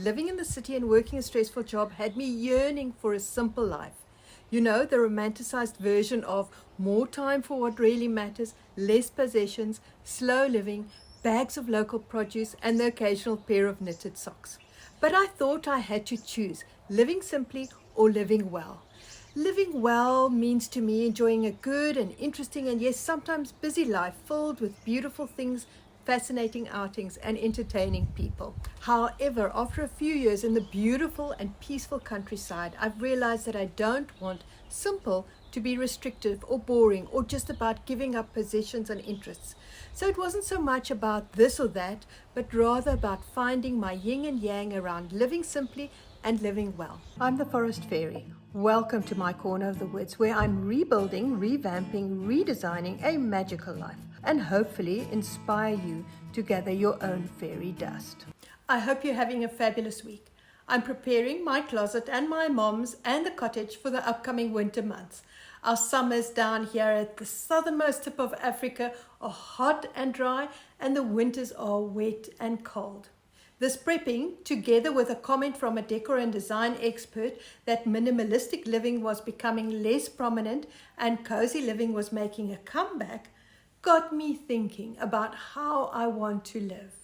living in the city and working a stressful job had me yearning for a simple life. You know, the romanticized version of more time for what really matters, less possessions, slow living, bags of local produce, and the occasional pair of knitted socks. But I thought I had to choose living simply or living well. Living well means to me enjoying a good and interesting and yes, sometimes busy life filled with beautiful things, fascinating outings, and entertaining people. However, after a few years in the beautiful and peaceful countryside, I've realized that I don't want simple to be restrictive or boring or just about giving up possessions and interests. So it wasn't so much about this or that, but rather about finding my yin and yang around living simply and living well. I'm the Forest Fairy. Welcome to my corner of the woods where I'm rebuilding, revamping, redesigning a magical life and hopefully inspire you to gather your own fairy dust. I hope you're having a fabulous week. I'm preparing my closet and my mom's and the cottage for the upcoming winter months. Our summers down here at the southernmost tip of Africa are hot and dry, and the winters are wet and cold. This prepping, together with a comment from a decor and design expert that minimalistic living was becoming less prominent and cozy living was making a comeback, got me thinking about how I want to live.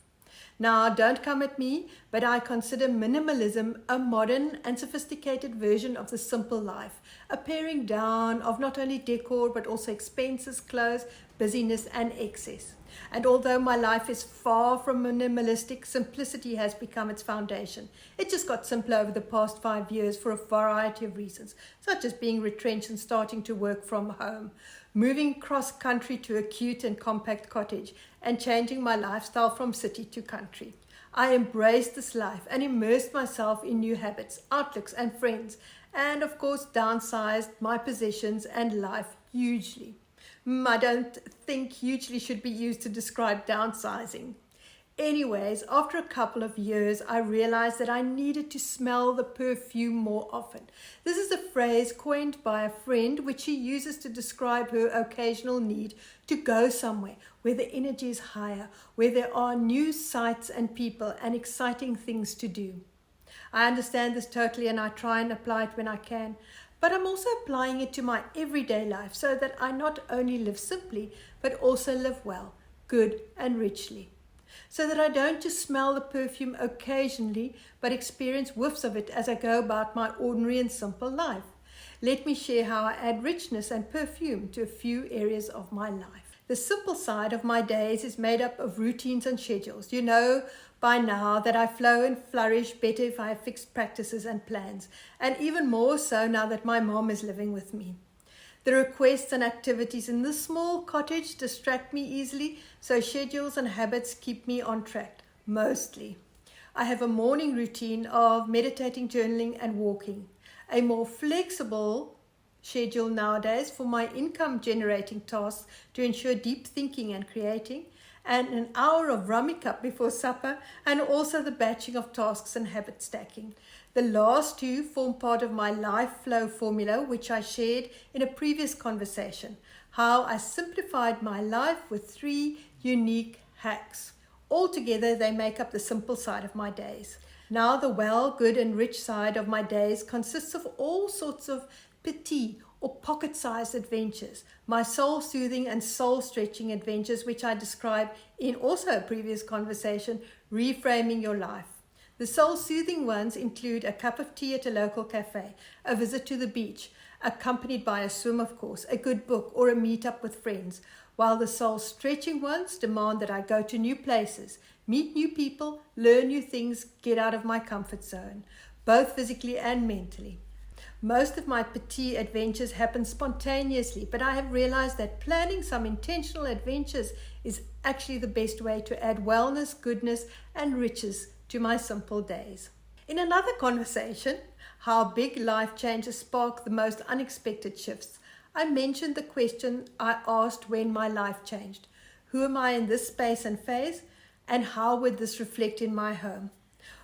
Now, don't come at me, but I consider minimalism a modern and sophisticated version of the simple life, a paring down of not only decor but also expenses, clothes, busyness, and excess. And although my life is far from minimalistic, simplicity has become its foundation. It just got simpler over the past 5 years for a variety of reasons, such as being retrenched and starting to work from home, moving cross-country to a cute and compact cottage, and changing my lifestyle from city to country. I embraced this life and immersed myself in new habits, outlooks, and friends, and of course downsized my possessions and life hugely. I don't think hugely should be used to describe downsizing. Anyways, after a couple of years, I realized that I needed to smell the perfume more often. This is a phrase coined by a friend which she uses to describe her occasional need to go somewhere where the energy is higher, where there are new sights and people and exciting things to do. I understand this totally and I try and apply it when I can. But I'm also applying it to my everyday life so that I not only live simply, but also live well, good and richly. So that I don't just smell the perfume occasionally, but experience whiffs of it as I go about my ordinary and simple life. Let me share how I add richness and perfume to a few areas of my life. The simple side of my days is made up of routines and schedules. You know by now that I flow and flourish better if I have fixed practices and plans, and even more so now that my mom is living with me. The requests and activities in this small cottage distract me easily, so schedules and habits keep me on track, mostly. I have a morning routine of meditating, journaling, and walking. A more flexible schedule nowadays for my income-generating tasks to ensure deep thinking and creating, and an hour of rummy cup before supper, and also the batching of tasks and habit stacking. The last two form part of my life flow formula, which I shared in a previous conversation, how I simplified my life with 3 unique hacks. Altogether, they make up the simple side of my days. Now, the well, good, and rich side of my days consists of all sorts of petite or pocket-sized adventures, my soul-soothing and soul-stretching adventures, which I described in also a previous conversation, reframing your life. The soul-soothing ones include a cup of tea at a local cafe, a visit to the beach, accompanied by a swim, of course, a good book, or a meet-up with friends, while the soul-stretching ones demand that I go to new places, meet new people, learn new things, get out of my comfort zone, both physically and mentally. Most of my petite adventures happen spontaneously, but I have realized that planning some intentional adventures is actually the best way to add wellness, goodness, and riches to my simple days. In another conversation, how big life changes spark the most unexpected shifts, I mentioned the question I asked when my life changed. Who am I in this space and phase, and how would this reflect in my home?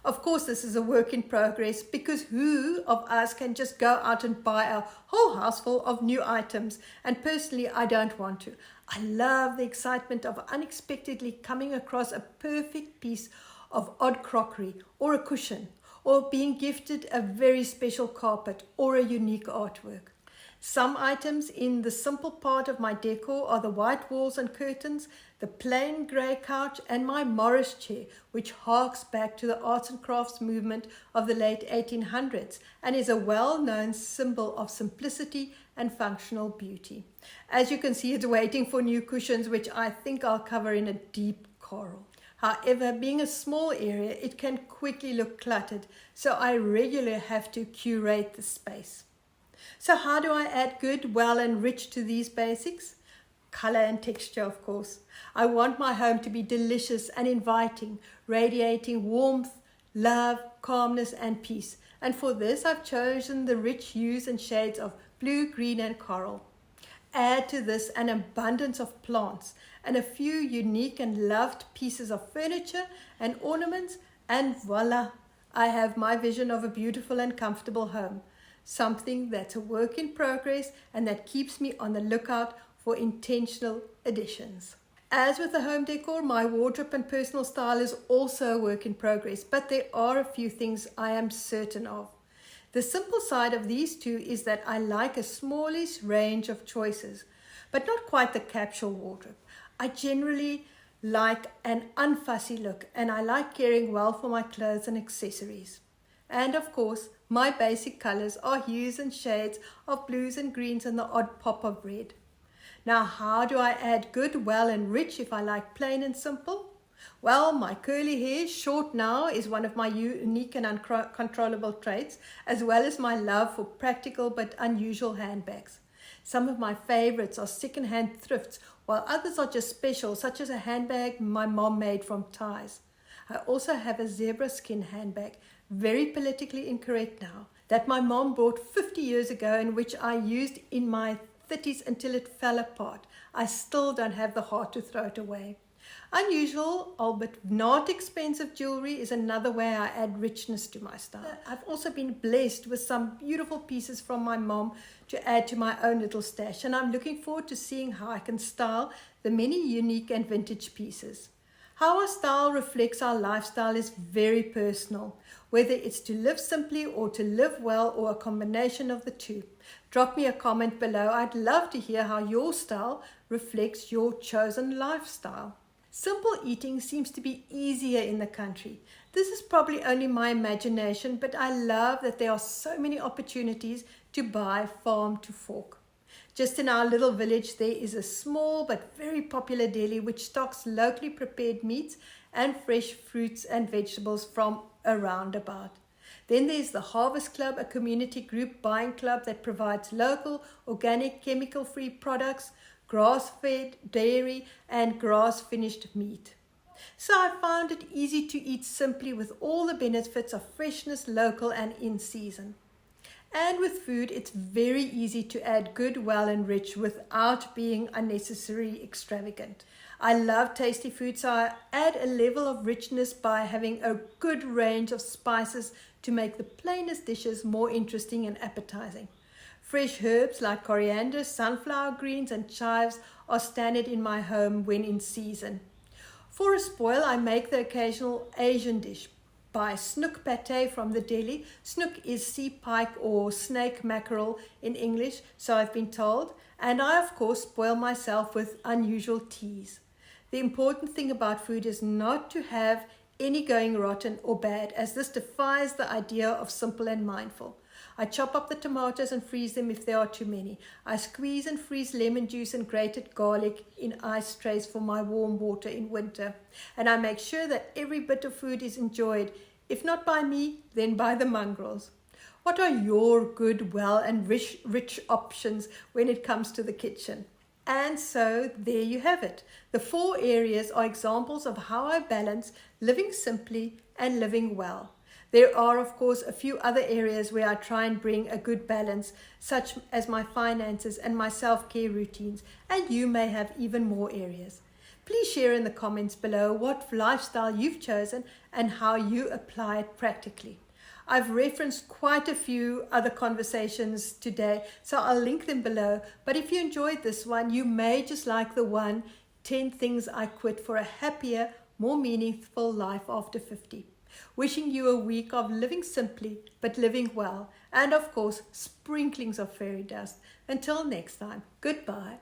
Of course, this is a work in progress because who of us can just go out and buy a whole house full of new items? And personally, I don't want to. I love the excitement of unexpectedly coming across a perfect piece of odd crockery or a cushion or being gifted a very special carpet or a unique artwork. Some items in the simple part of my decor are the white walls and curtains, the plain grey couch, and my Morris chair, which harks back to the arts and crafts movement of the late 1800s and is a well-known symbol of simplicity and functional beauty. As you can see, it's waiting for new cushions, which I think I'll cover in a deep coral. However, being a small area, it can quickly look cluttered, so I regularly have to curate the space. So how do I add good, well, and rich to these basics? Color and texture, of course. I want my home to be delicious and inviting, radiating warmth, love, calmness, and peace. And for this, I've chosen the rich hues and shades of blue, green, and coral. Add to this an abundance of plants and a few unique and loved pieces of furniture and ornaments, and voila, I have my vision of a beautiful and comfortable home. Something that's a work in progress and that keeps me on the lookout for intentional additions. As with the home decor, my wardrobe and personal style is also a work in progress, but there are a few things I am certain of. The simple side of these two is that I like a smallish range of choices, but not quite the capsule wardrobe. I generally like an unfussy look, and I like caring well for my clothes and accessories. And of course, my basic colors are hues and shades of blues and greens and the odd pop of red. Now, how do I add good, well, and rich if I like plain and simple? Well, my curly hair, short now, is one of my unique and uncontrollable traits, as well as my love for practical but unusual handbags. Some of my favorites are second-hand thrifts, while others are just special, such as a handbag my mom made from ties. I also have a zebra skin handbag, very politically incorrect now, that my mom bought 50 years ago and which I used in my 30s until it fell apart. I still don't have the heart to throw it away. Unusual, albeit not expensive jewelry is another way I add richness to my style. I've also been blessed with some beautiful pieces from my mom to add to my own little stash, and I'm looking forward to seeing how I can style the many unique and vintage pieces. How our style reflects our lifestyle is very personal, whether it's to live simply or to live well or a combination of the two. Drop me a comment below. I'd love to hear how your style reflects your chosen lifestyle. Simple eating seems to be easier in the country. This is probably only my imagination, but I love that there are so many opportunities to buy farm to fork. Just in our little village, there is a small but very popular deli which stocks locally prepared meats and fresh fruits and vegetables from around about. Then there's the Harvest Club, a community group buying club that provides local, organic, chemical-free products, grass-fed dairy, and grass-finished meat. So I found it easy to eat simply with all the benefits of freshness, local, and in season. And with food, it's very easy to add good, well, and rich without being unnecessarily extravagant. I love tasty food, so I add a level of richness by having a good range of spices to make the plainest dishes more interesting and appetizing. Fresh herbs like coriander, sunflower greens, and chives are standard in my home when in season. For a spoil, I make the occasional Asian dish. Buy snook pate from the deli. Snook is sea pike or snake mackerel in English, so I've been told. And I, of course, spoil myself with unusual teas. The important thing about food is not to have any going rotten or bad, as this defies the idea of simple and mindful. I chop up the tomatoes and freeze them if there are too many. I squeeze and freeze lemon juice and grated garlic in ice trays for my warm water in winter. And I make sure that every bit of food is enjoyed, if not by me, then by the mongrels. What are your good, well, and rich options when it comes to the kitchen? And so there you have it. The 4 areas are examples of how I balance living simply and living well. There are, of course, a few other areas where I try and bring a good balance, such as my finances and my self-care routines, and you may have even more areas. Please share in the comments below what lifestyle you've chosen and how you apply it practically. I've referenced quite a few other conversations today, so I'll link them below. But if you enjoyed this one, you may just like the one, 10 Things I Quit for a Happier, More Meaningful Life After 50. Wishing you a week of living simply but living well, and of course, sprinklings of fairy dust. Until next time, goodbye.